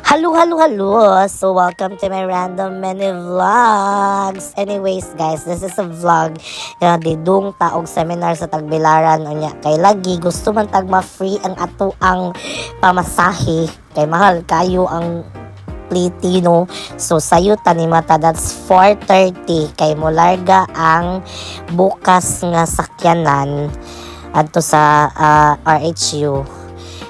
Hello, hello, hello. So, welcome to my random mini vlogs. Anyways, guys, this is a vlog na didung taog seminar sa Tagbilaran. Unya, kay lagi gusto man tagma free ang ato ang pamasahe. Kay mahal kayo ang Plitino. So, sayo tanimata, that's 4:30. Kay mularga ang bukas nga sakyanan adto sa RHU.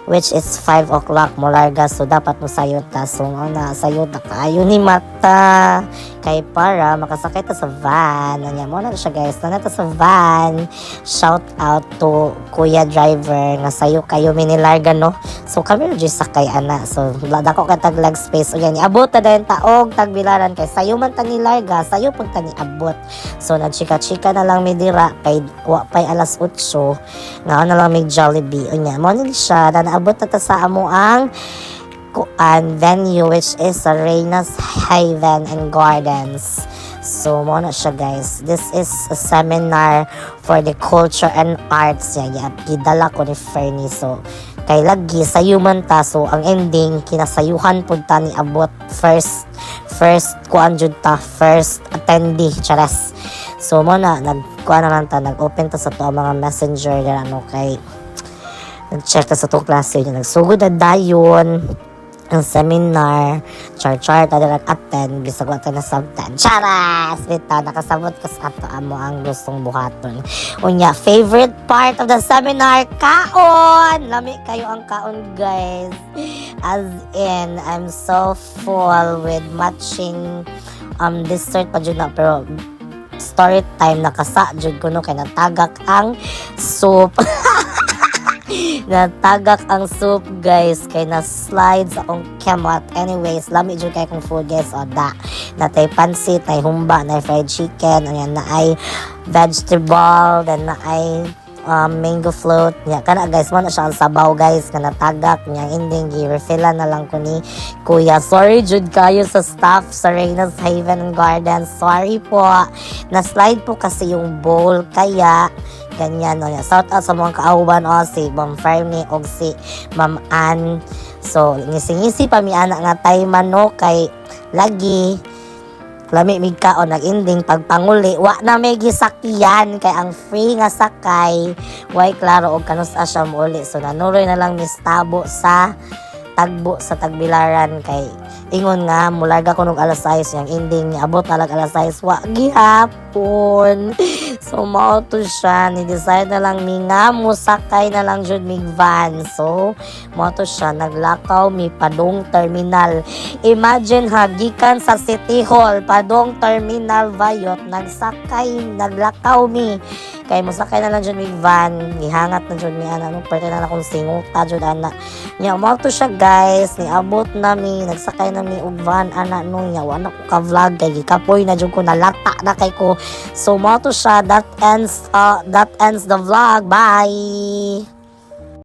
Which is 5 o'clock mularga, so dapat mo sayot ta. So na sayot ta kayo ni mata kay para makasakay ta sa van. Anya mo na siya guys, na ta sa van. Shout out to kuya driver nga sayo kayo minilarga no. So kami rin sakay ana. So dako ka taglag space o yan abot ta dayon taog Tagbilaran kay sayo man ta ni larga, sayo pag ta ni abot. So nagchika-chika na lang mi dira kay wa pay alas 8 nga na lang mig Jollibee. Unya mo ni siya abot na ta sa amo ang venue which is sa Reyna's Haven and Gardens. So mo na siya guys. This is a seminar for the culture and arts. Gidala ko ni Fernie. So kay lagi sayo man ta. So ang ending kinasayuhan pud ta ni abot first kuan jud ta first attendee charas. So mo na nagkuan na lang ta nag-open ta sa to mga messenger ano kay nag-check ta sa itong klase niya. Nagsugod na dayon ang seminar. Char-char ta na nag-attend. Bisag ta na sabtan. Charas! Bita, nakasabot ka sa ato amo ang gustong buhaton. Unya, favorite part of the seminar, kaon! Lami kayo ang kaon, guys. As in, I'm so full with matching dessert pa dyan na. Pero, story time, nakasa dyan ko no. Kaya natagak ang soup. Natagak ang soup guys kay na slides akong kemot. Anyways, lami jud kay kong food guys o da natay pansit, nay humba, nay fried chicken, ayan na ay vegetable, then na ay mango float nya kana guys mo na siya ang sabaw guys kana tagak nya ending gi-refillan na lang ko ni kuya. Sorry jud kayo sa staff sa Reyna's Haven and Gardens, sorry po na slide po kasi yung bowl kaya ganyan no. Shout out sa mga kauban si Ma'am Fernie o si Ma'am Ann. So ngisi-ngisi pa mi ana nga tayman no kay lagi lami mig kaon nag-ending pagpanguli wa na may gisakyan kay ang free nga sakay way klaro og kanus asya mo uli. So nanuroy na lang mistabo sa tagbo sa Tagbilaran kay ingon nga mularga ko ng alas 6 yung ending abot na lang alas 6 wa gihapon. So mao to siya ni decide na lang mi nga musakay na lang jud mig van. So mao to siya naglakaw mi padong terminal. Imagine ha gikan sa City Hall padong terminal Vayot naglakaw mi kay musakay na lang jud mig van gihangat na jud mi ana no pwede na akong singuta jud ana nya mao to siya guys niabot na mi nagsakay na mi og van ana no nya wa na ko ka vlog kay gikapoy na jud ko nalata na kay ko. So mao to siya that ends the vlog. Bye.